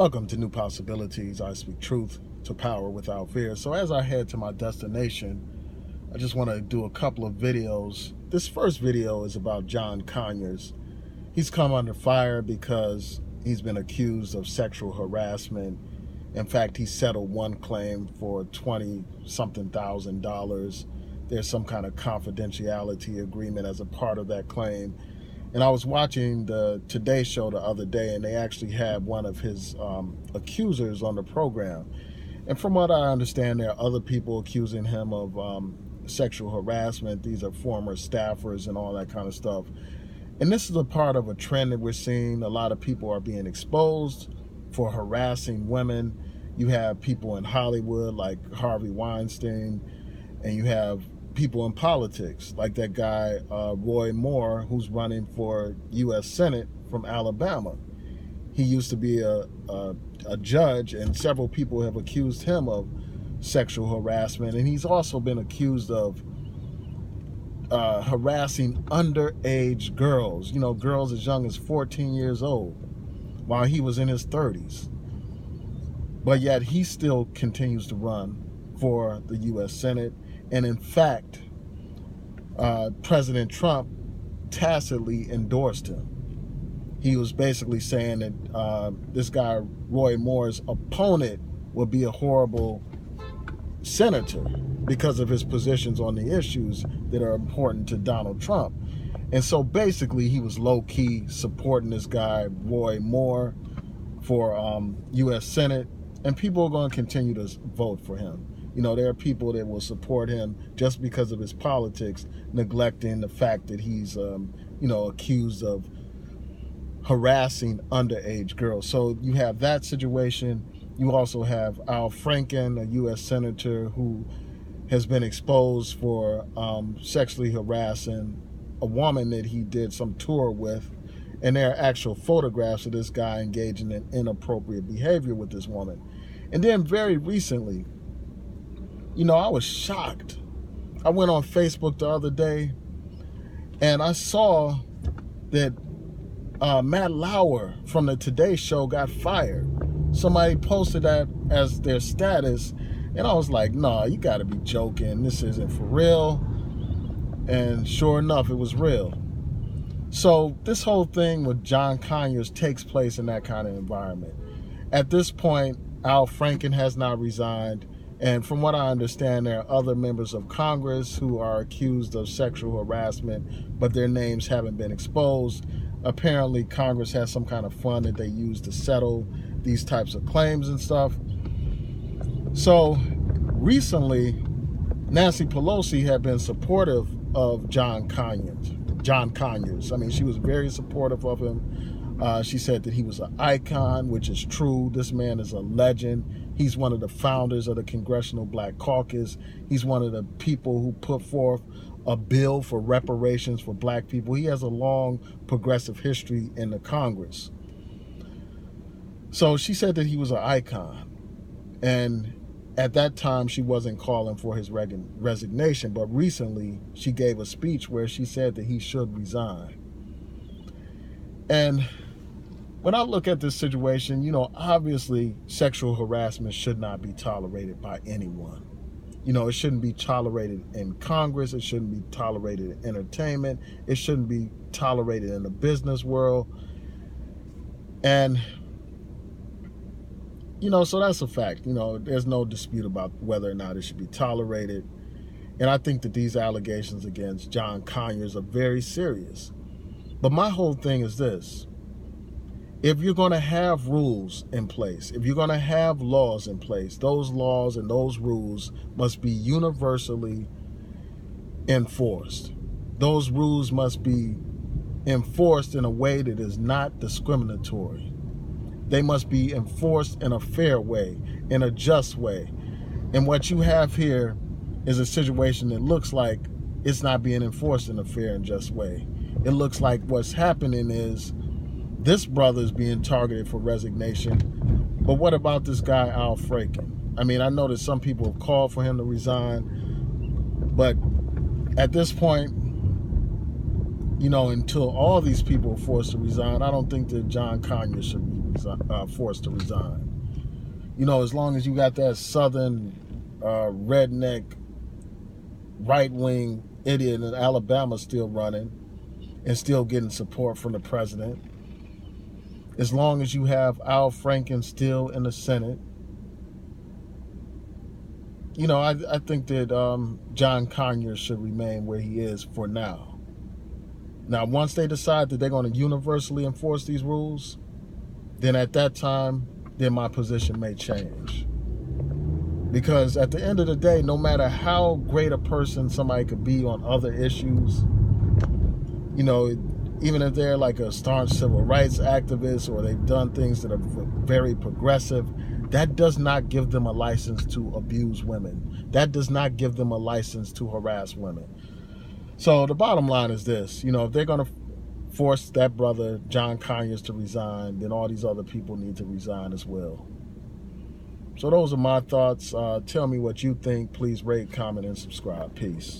Welcome to New Possibilities. I speak truth to power without fear. So as I head to my destination, I just want to do a couple of videos. This first video is about John Conyers. He's come under fire because he's been accused of sexual harassment. In fact, he settled one claim for $20-something thousand. There's some kind of confidentiality agreement as a part of that claim. And I was watching the Today Show the other day, and they actually had one of his accusers on the program. And from what I understand, there are other people accusing him of sexual harassment. These are former staffers and all that kind of stuff. And this is a part of a trend that we're seeing. A lot of people are being exposed for harassing women. You have people in Hollywood like Harvey Weinstein, and you have people in politics like that guy Roy Moore, who's running for U.S. Senate from Alabama. He used to be a judge, and several people have accused him of sexual harassment, and he's also been accused of harassing underage girls, girls as young as 14 years old, while he was in his 30s. But yet he still continues to run for the U.S. Senate. And in fact, President Trump tacitly endorsed him. He was basically saying that this guy, Roy Moore's opponent, would be a horrible senator because of his positions on the issues that are important to Donald Trump. And so basically he was low-key supporting this guy, Roy Moore, for U.S. Senate. And people are going to continue to vote for him. There are people that will support him just because of his politics, neglecting the fact that he's, accused of harassing underage girls. So you have that situation. You also have Al Franken, a U.S. senator who has been exposed for sexually harassing a woman that he did some tour with. And there are actual photographs of this guy engaging in inappropriate behavior with this woman. And then very recently, I was shocked. I went on Facebook the other day, and I saw that Matt Lauer from the Today Show got fired. Somebody posted that as their status, and I was like, nah, you gotta be joking. This isn't for real. And sure enough, it was real. So this whole thing with John Conyers takes place in that kind of environment. At this point, Al Franken has not resigned. And from what I understand, there are other members of Congress who are accused of sexual harassment, but their names haven't been exposed. Apparently, Congress has some kind of fund that they use to settle these types of claims and stuff. So recently, Nancy Pelosi had been supportive of John Conyers. I mean, she was very supportive of him. She said that he was an icon, which is true. This man is a legend. He's one of the founders of the Congressional Black Caucus. He's one of the people who put forth a bill for reparations for black people. He has a long progressive history in the Congress. So she said that he was an icon. And at that time, she wasn't calling for his resignation. But recently, she gave a speech where she said that he should resign. And when I look at this situation, obviously sexual harassment should not be tolerated by anyone. It shouldn't be tolerated in Congress. It shouldn't be tolerated in entertainment. It shouldn't be tolerated in the business world. And, so that's a fact. There's no dispute about whether or not it should be tolerated. And I think that these allegations against John Conyers are very serious. But my whole thing is this. If you're going to have rules in place, if you're going to have laws in place, those laws and those rules must be universally enforced. Those rules must be enforced in a way that is not discriminatory. They must be enforced in a fair way, in a just way. And what you have here is a situation that looks like it's not being enforced in a fair and just way. It looks like what's happening is this brother is being targeted for resignation. But what about this guy, Al Franken? I mean, I know that some people have called for him to resign. But at this point, until all these people are forced to resign, I don't think that John Conyers should forced to resign. You know, as long as you got that southern redneck right-wing idiot in Alabama still running and still getting support from the president, as long as you have Al Franken still in the Senate, you know, I think that John Conyers should remain where he is for now. Now, once they decide that they're going to universally enforce these rules, then at that time, then my position may change. Because at the end of the day, no matter how great a person somebody could be on other issues, you know, even if they're like a staunch civil rights activist or they've done things that are very progressive, that does not give them a license to abuse women. That does not give them a license to harass women. So the bottom line is this, you know, if they're going to force that brother, John Conyers, to resign, then all these other people need to resign as well. So those are my thoughts. Tell me what you think. Please rate, comment, and subscribe. Peace.